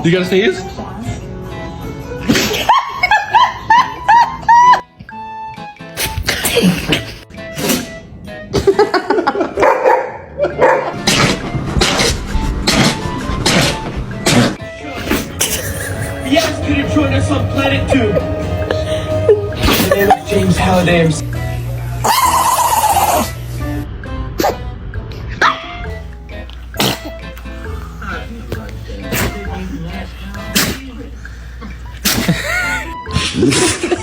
You gotta sneeze? Yes, could have joined us on Planet 2. My name is James Halliday. I'm